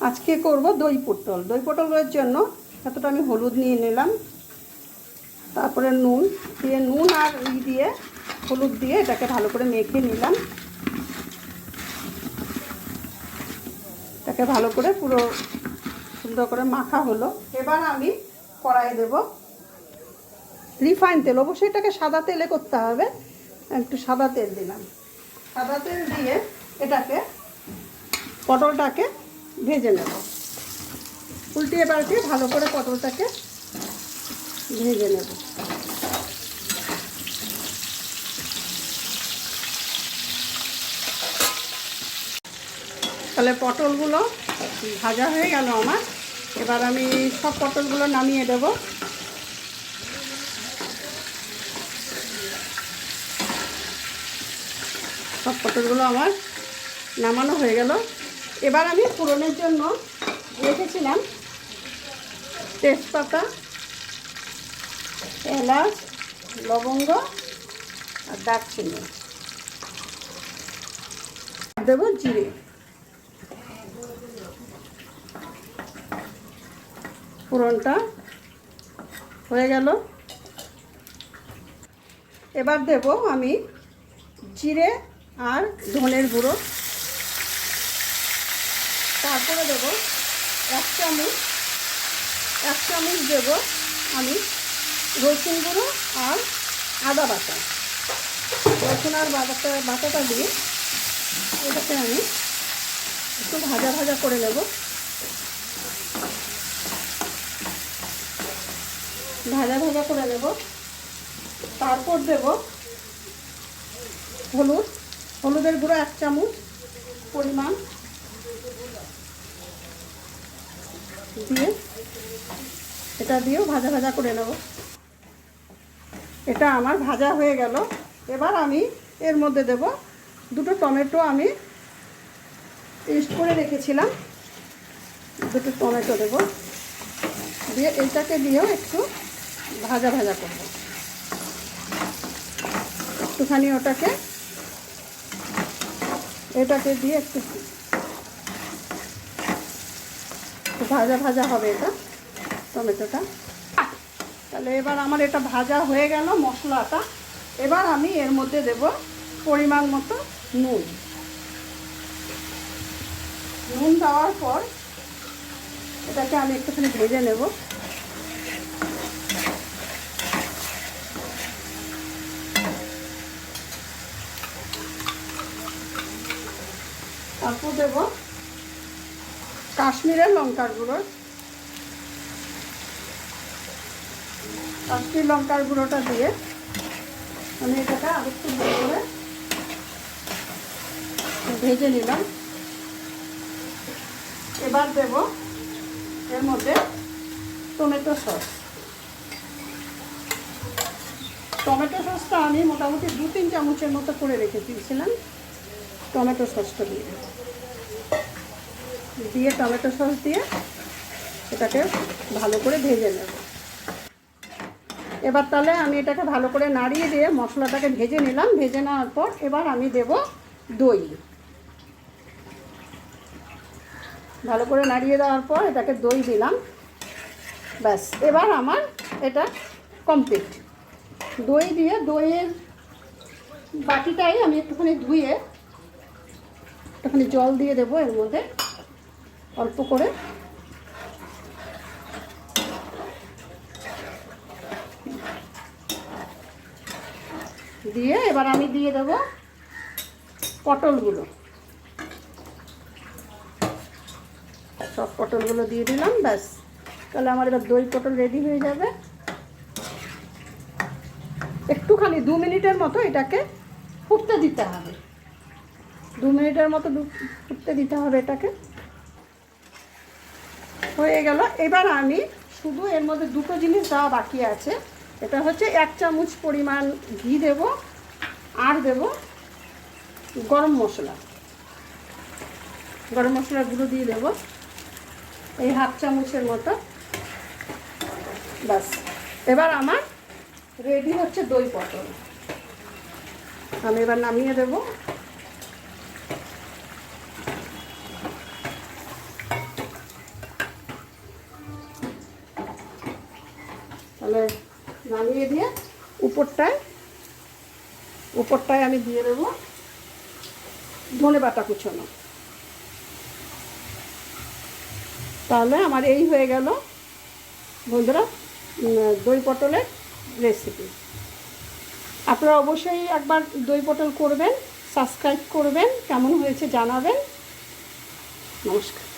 আজকে করব দই পটল। দই পটলের জন্য এতটা আমি হলুদ নিয়ে নিলাম, তারপরে নুন দিয়ে, নুন আর দিয়ে হলুদ দিয়ে এটাকে ভালো করে মেখে নিলাম। এটাকে ভালো করে পুরো সুন্দর করে মাখা হলো। এবার আমি কড়াইয়ে দেব রিফাইন তেল। অবশ্যই এটাকে সাদা তেলে করতে হবে। একটু সাদা তেল দিলাম। সাদা তেল দিয়ে এটাকে পটলটাকে ভেজে নেব। উল্টিয়ে পাল্টিয়ে ভালো করে পটলটাকে ভেজে নেব। তাহলে পটলগুলো ভাজা হয়ে গেল আমার। এবার আমি সব পটলগুলো নামিয়ে দেব। সব পটলগুলো আমার নামানো হয়ে গেল। এবার আমি ফোড়নের জন্য রেখেছিলাম তেজপাতা, এলাচ, লবঙ্গ আর দারচিনি, দেব জিরে। ফোড়নটা হয়ে গেল। এবার দেব আমি জিরে আর ধনের গুঁড়ো। তারপরে দেব এক চামচ দেব আমি রসুন গুঁড়ো আর আদা বাটা। রসুন আর বাটাটা দিয়ে এটাকে আমি একটু ভাজা ভাজা করে নেব। ভাজা ভাজা করে নেব। তারপর দেব হলুদের গুঁড়ো 1 চামচ পরিমাণ দিয়ে এটা দিয়েও ভাজা ভাজা করে নেব। এটা আমার ভাজা হয়ে গেল। এবার আমি এর মধ্যে দেব 2টো টমেটো। আমি পেস্ট করে রেখেছিলাম, 2টো টমেটো দেব। দিয়ে এইটাকে দিয়েও একটু ভাজা ভাজা করব। একটুখানি এটাকে দিয়ে একটু ভাজা ভাজা হবে এটা টমেটোটা। তাহলে এবার আমার এটা ভাজা হয়ে গেল মশলাটা। এবার আমি এর মধ্যে দেব পরিমাণ মতো নুন। নুন দেওয়ার পর এটাকে আমি একটুখানি ভেজে নেব। তারপর দেব কাশ্মীরের লঙ্কার গুঁড়ো। কাশ্মীর লঙ্কার গুঁড়োটা দিয়ে আমি এটাকে আরেকটু ভালো করে ভেজে নিলাম। এবার দেব এর মধ্যে টমেটো সস। টমেটো সসটা আমি মোটামুটি 2-3 চামচের মতো করে রেখে দিয়েছিলাম। টমেটো সসটা দিয়ে টমেটো সস দিয়ে এটাকে ভালো করে ভেজে নেব। এবার তাহলে আমি এটাকে ভালো করে নাড়িয়ে দিয়ে মশলাটাকে ভেজে নিলাম। ভেজে নেওয়ার পর এবার আমি দেব দই। ভালো করে নাড়িয়ে দেওয়ার পর এটাকে দই দিলাম। ব্যাস, এবার আমার এটা কমপ্লিট। দই দিয়ে দইয়ের বাটিটাই আমি একটুখানি ধুয়ে একটুখানি জল দিয়ে দেবো এর মধ্যে অল্প করে। দিয়ে এবার আমি দিয়ে দেব পটলগুলো। সব পটলগুলো দিয়ে দিলাম। ব্যাস, তাহলে আমার এবার দই পটল রেডি হয়ে যাবে। একটুখানি 2 মিনিটের মতো এটাকে ফুটতে দিতে হবে। 2 মিনিটের মতো ফুটতে দিতে হবে এটাকে। হয়ে গেল। এবার আমি শুধু এর মধ্যে 2টো জিনিস দেওয়া বাকি আছে। এটা হচ্ছে 1 চামচ পরিমাণ ঘি দেব আর দেব গরম মশলার গুঁড়ো দিয়ে দেব এই 1/2 চামচের মতো। ব্যাস, এবার আমার রেডি হচ্ছে দই পটল। আমি এবার নামিয়ে দেব। তাহলে নামিয়ে দিয়ে উপরটায় আমি দিয়ে দেবো ধনেপাতা কুচোনো। তাহলে আমার এই হয়ে গেল বন্ধুরা দই পটলের রেসিপি। আপনারা অবশ্যই একবার দই পটল করবেন, সাবস্ক্রাইব করবেন, কেমন হয়েছে জানাবেন। নমস্কার।